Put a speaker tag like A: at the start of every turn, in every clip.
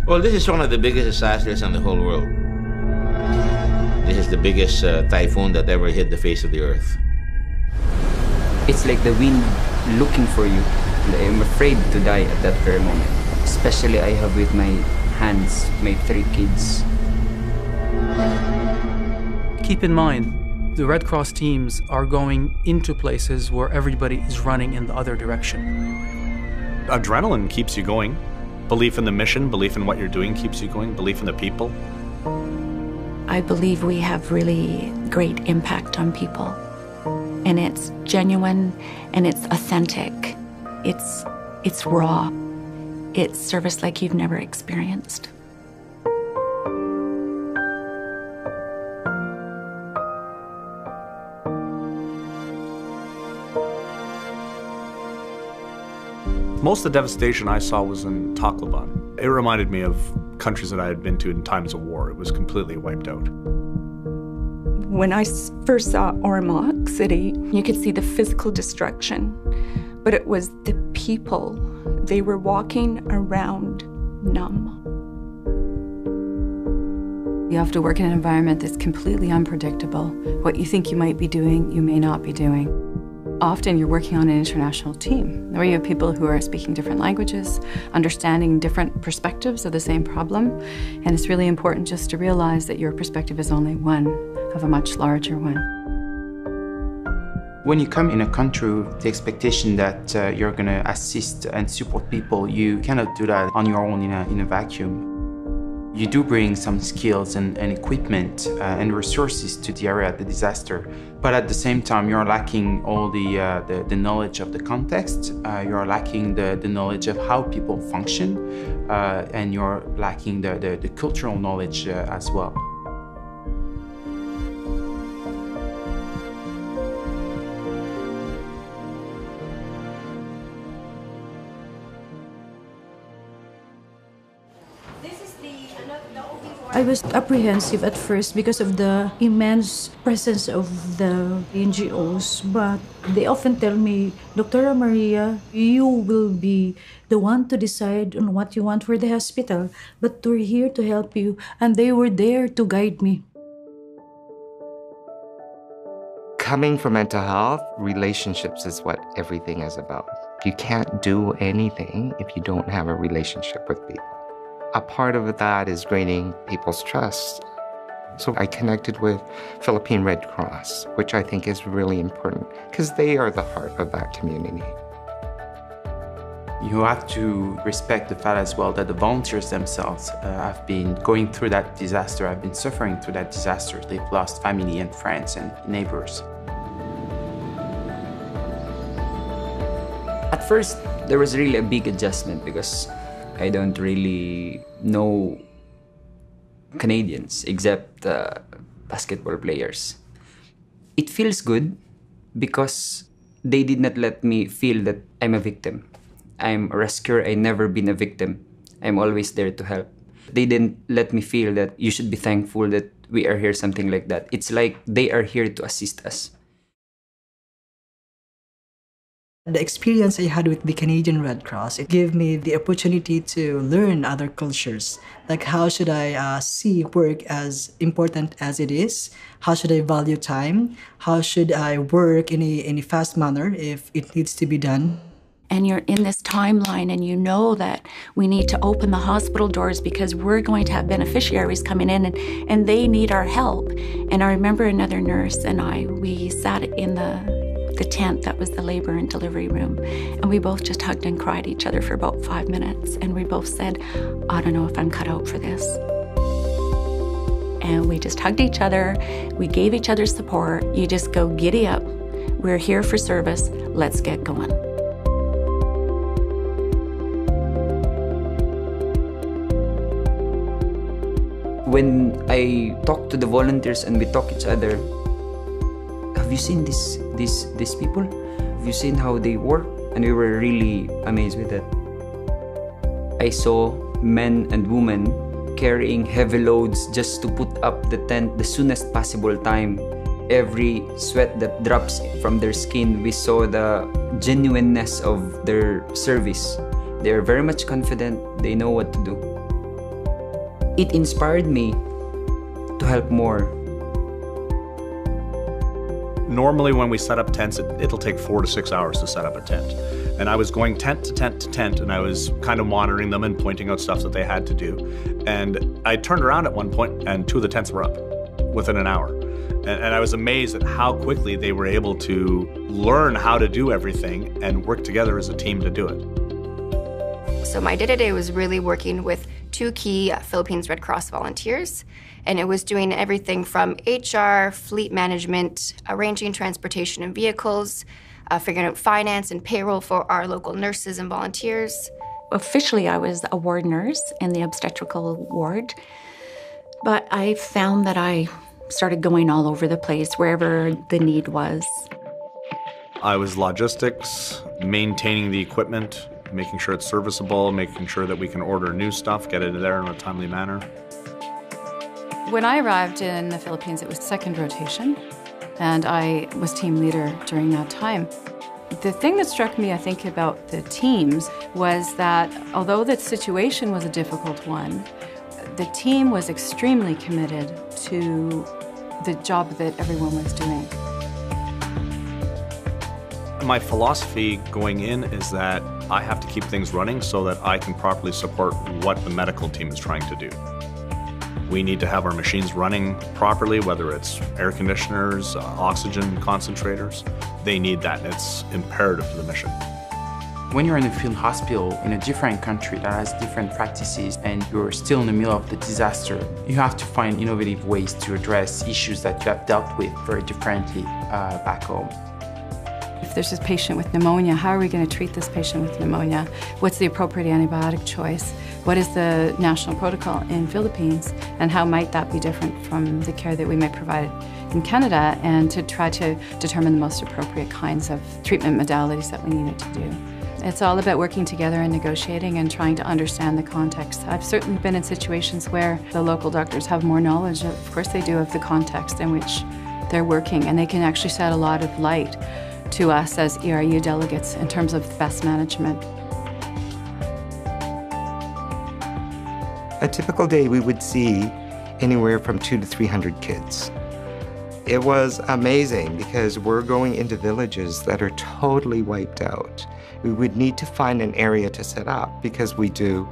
A: Well, this is one of the biggest disasters in the whole world. This is the biggest typhoon that ever hit the face of the earth.
B: It's like the wind looking for you. And I am afraid to die at that very moment. Especially I have with my hands my 3 kids.
C: Keep in mind, the Red Cross teams are going into places where everybody is running in the other direction.
D: Adrenaline keeps you going. Belief in the mission, belief in what you're doing keeps you going, belief in the people.
E: I believe we have really great impact on people. And it's genuine and it's authentic. It's raw. It's service like you've never experienced.
D: Most of the devastation I saw was in Tacloban. It reminded me of countries that I had been to in times of war. It was completely wiped out.
F: When I first saw Ormoc City, you could see the physical destruction, but it was the people. They were walking around numb.
G: You have to work in an environment that's completely unpredictable. What you think you might be doing, you may not be doing. Often you're working on an international team where you have people who are speaking different languages, understanding different perspectives of the same problem, and it's really important just to realize that your perspective is only one of a much larger one.
H: When you come in a country with the expectation that you're going to assist and support people, you cannot do that on your own in a vacuum. You do bring some skills and equipment and resources to the area of the disaster, but at the same time you're lacking all the knowledge of the context, you're lacking the knowledge of how people function, and you're lacking the cultural knowledge as well.
I: I was apprehensive at first because of the immense presence of the NGOs, but they often tell me, Dr. Maria, you will be the one to decide on what you want for the hospital, but we're here to help you, and they were there to guide me.
J: Coming from mental health, relationships is what everything is about. You can't do anything if you don't have a relationship with people. A part of that is gaining people's trust. So I connected with Philippine Red Cross, which I think is really important because they are the heart of that community.
H: You have to respect the fact as well that the volunteers themselves have been going through that disaster, have been suffering through that disaster. They've lost family and friends and neighbors.
B: At first, there was really a big adjustment because I don't really know Canadians except basketball players. It feels good because they did not let me feel that I'm a victim. I'm a rescuer. I've never been a victim. I'm always there to help. They didn't let me feel that you should be thankful that we are here, something like that. It's like they are here to assist us.
K: The experience I had with the Canadian Red Cross, it gave me the opportunity to learn other cultures. Like how should I see work as important as it is? How should I value time? How should I work in a fast manner if it needs to be done?
E: And you're in this timeline and you know that we need to open the hospital doors because we're going to have beneficiaries coming in and they need our help. And I remember another nurse and we sat in the tent that was the labor and delivery room. And we both just hugged and cried each other for about 5 minutes. And we both said, I don't know if I'm cut out for this. And we just hugged each other. We gave each other support. You just go, giddy up. We're here for service. Let's get going.
B: When I talk to the volunteers and we talk each other, have you seen these people? Have you seen how they work? And we were really amazed with that. I saw men and women carrying heavy loads just to put up the tent the soonest possible time. Every sweat that drops from their skin, we saw the genuineness of their service. They are very much confident. They know what to do. it inspired me to help more.
D: Normally when we set up tents, it'll take 4 to 6 hours to set up a tent. And I was going tent to tent to tent, and I was kind of monitoring them and pointing out stuff that they had to do. And I turned around at one point, and 2 of the tents were up within an hour. And I was amazed at how quickly they were able to learn how to do everything and work together as a team to do it.
L: So my day-to-day was really working with 2 key Philippines Red Cross volunteers, and it was doing everything from HR, fleet management, arranging transportation and vehicles, figuring out finance and payroll for our local nurses and volunteers.
E: Officially, I was a ward nurse in the obstetrical ward, but I found that I started going all over the place, wherever the need was.
D: I was logistics, maintaining the equipment, making sure it's serviceable, making sure that we can order new stuff, get it there in a timely manner.
G: When I arrived in the Philippines, it was second rotation, and I was team leader during that time. The thing that struck me, I think, about the teams was that although the situation was a difficult one, the team was extremely committed to the job that everyone was doing.
D: My philosophy going in is that I have to keep things running so that I can properly support what the medical team is trying to do. We need to have our machines running properly, whether it's air conditioners, oxygen concentrators. They need that, and it's imperative to the mission.
H: When you're in a field hospital in a different country that has different practices and you're still in the middle of the disaster, you have to find innovative ways to address issues that you have dealt with very differently back home.
G: If there's a patient with pneumonia, how are we going to treat this patient with pneumonia? What's the appropriate antibiotic choice? What is the national protocol in Philippines? And how might that be different from the care that we might provide in Canada? And to try to determine the most appropriate kinds of treatment modalities that we needed to do. It's all about working together and negotiating and trying to understand the context. I've certainly been in situations where the local doctors have more knowledge, of course they do, of the context in which they're working, and they can actually shed a lot of light to us as ERU delegates in terms of best management.
J: A typical day, we would see anywhere from 200 to 300 kids. It was amazing because we're going into villages that are totally wiped out. We would need to find an area to set up because we do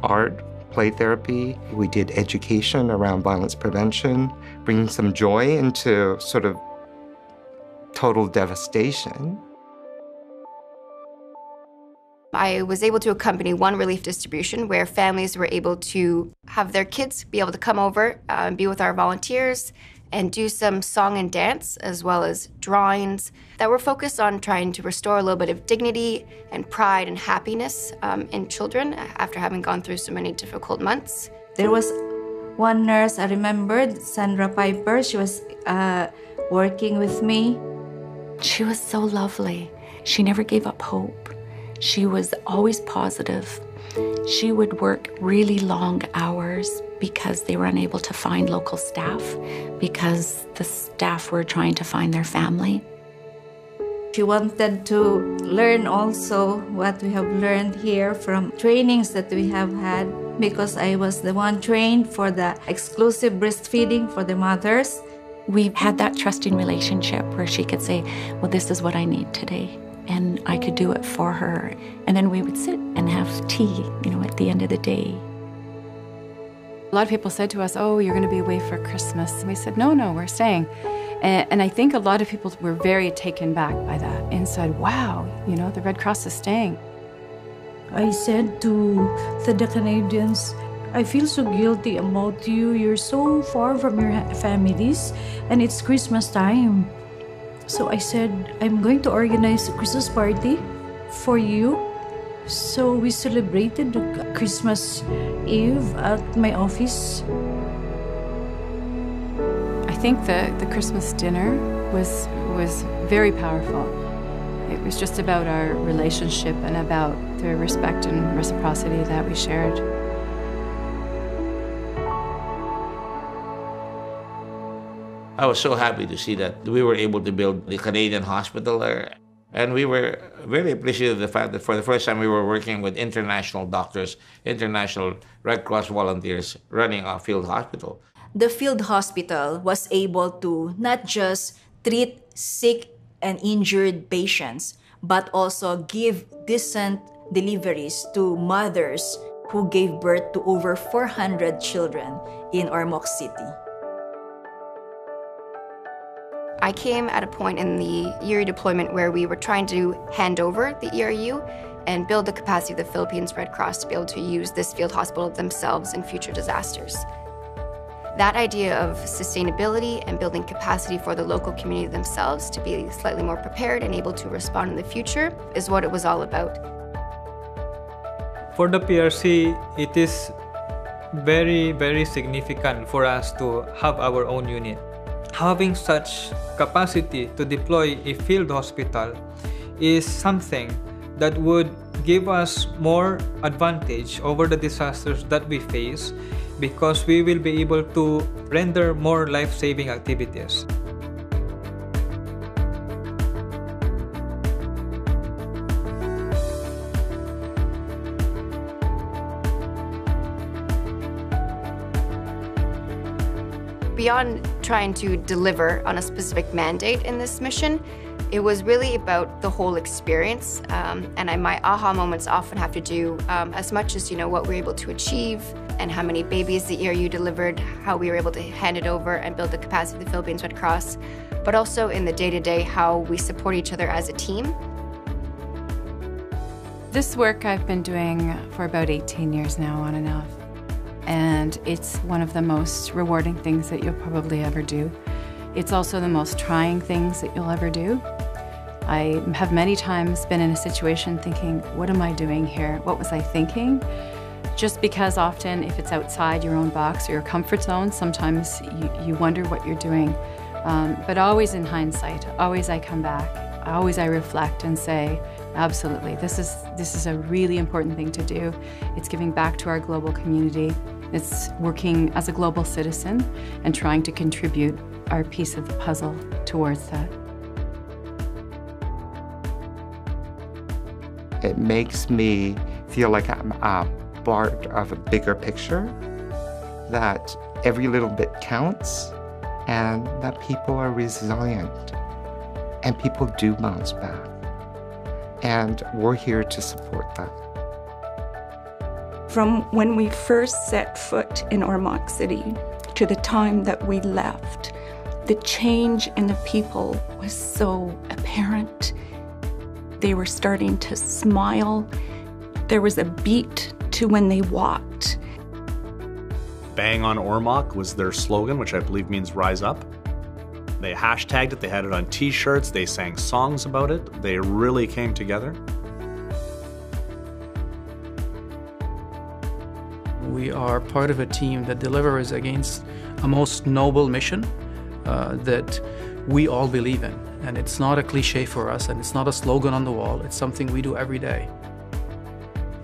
J: art, play therapy, we did education around violence prevention, bringing some joy into sort of total devastation.
L: I was able to accompany one relief distribution where families were able to have their kids be able to come over and be with our volunteers and do some song and dance, as well as drawings that were focused on trying to restore a little bit of dignity and pride and happiness in children after having gone through so many difficult months.
I: There was one nurse I remembered, Sandra Piper. She was working with me.
E: She was so lovely. She never gave up hope. She was always positive. She would work really long hours because they were unable to find local staff, because the staff were trying to find their family.
I: She wanted to learn also what we have learned here from trainings that we have had, because I was the one trained for the exclusive breastfeeding for the mothers.
E: We had that trusting relationship where she could say, well, this is what I need today. And I could do it for her. And then we would sit and have tea, at the end of the day.
G: A lot of people said to us, oh, you're going to be away for Christmas. And we said, no, we're staying. And I think a lot of people were very taken back by that and said, wow, the Red Cross is staying.
I: I said to the Canadians, I feel so guilty about you. You're so far from your families, and it's Christmas time. So I said, I'm going to organize a Christmas party for you. So we celebrated the Christmas Eve at my office.
G: I think the Christmas dinner was very powerful. It was just about our relationship and about the respect and reciprocity that we shared.
A: I was so happy to see that we were able to build the Canadian hospital there. And we were very appreciative of the fact that for the first time we were working with international doctors, international Red Cross volunteers running a field hospital.
M: The field hospital was able to not just treat sick and injured patients, but also give decent deliveries to mothers who gave birth to over 400 children in Ormoc City.
L: I came at a point in the ERU deployment where we were trying to hand over the ERU and build the capacity of the Philippines Red Cross to be able to use this field hospital themselves in future disasters. That idea of sustainability and building capacity for the local community themselves to be slightly more prepared and able to respond in the future is what it was all about.
N: For the PRC, it is very, very significant for us to have our own unit. Having such capacity to deploy a field hospital is something that would give us more advantage over the disasters that we face, because we will be able to render more life-saving activities.
L: Beyond trying to deliver on a specific mandate in this mission, it was really about the whole experience. My aha moments often have to do as much as what we were able to achieve and how many babies the ERU delivered, how we were able to hand it over and build the capacity of the Philippines Red Cross, but also in the day-to-day how we support each other as a team.
G: This work I've been doing for about 18 years now, on and off. And it's one of the most rewarding things that you'll probably ever do. It's also the most trying things that you'll ever do. I have many times been in a situation thinking, what am I doing here? What was I thinking? Just because often if it's outside your own box or your comfort zone, sometimes you wonder what you're doing. But always in hindsight, always I come back, always I reflect and say, absolutely, this is a really important thing to do. It's giving back to our global community. It's working as a global citizen and trying to contribute our piece of the puzzle towards that.
J: It makes me feel like I'm part of a bigger picture, that every little bit counts, and that people are resilient, and people do bounce back. And we're here to support that.
F: From when we first set foot in Ormoc City to the time that we left, the change in the people was so apparent. They were starting to smile. There was a beat to when they walked.
D: Bang on Ormoc was their slogan, which I believe means rise up. They hashtagged it, they had it on t-shirts, they sang songs about it. They really came together.
C: We are part of a team that delivers against a most noble mission that we all believe in. And it's not a cliche for us, and it's not a slogan on the wall. It's something we do every day.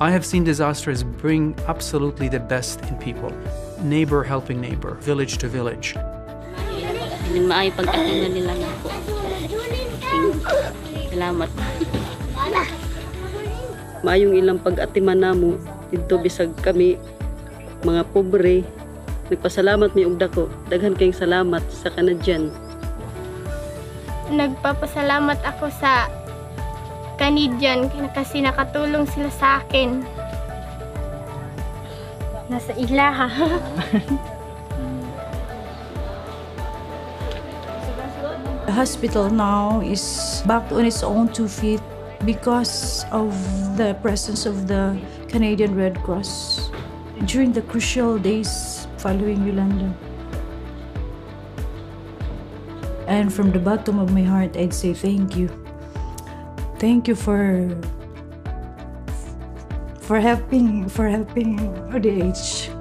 C: I have seen disasters bring absolutely the best in people. Neighbor helping neighbor, village to village.
O: Salamat. Maayong ilang pag-atiman namo dito bisag kami mga pobre. Nagpasalamat mi og dako. Daghan kayong salamat sa Canadian.
P: Nagpapasalamat ako sa Canadian kasi nakatulong sila sa akin. Nasa ilaha.
I: The hospital now is back on its own 2 feet because of the presence of the Canadian Red Cross during the crucial days following Yolanda. And from the bottom of my heart, I'd say thank you. Thank you for helping ODH.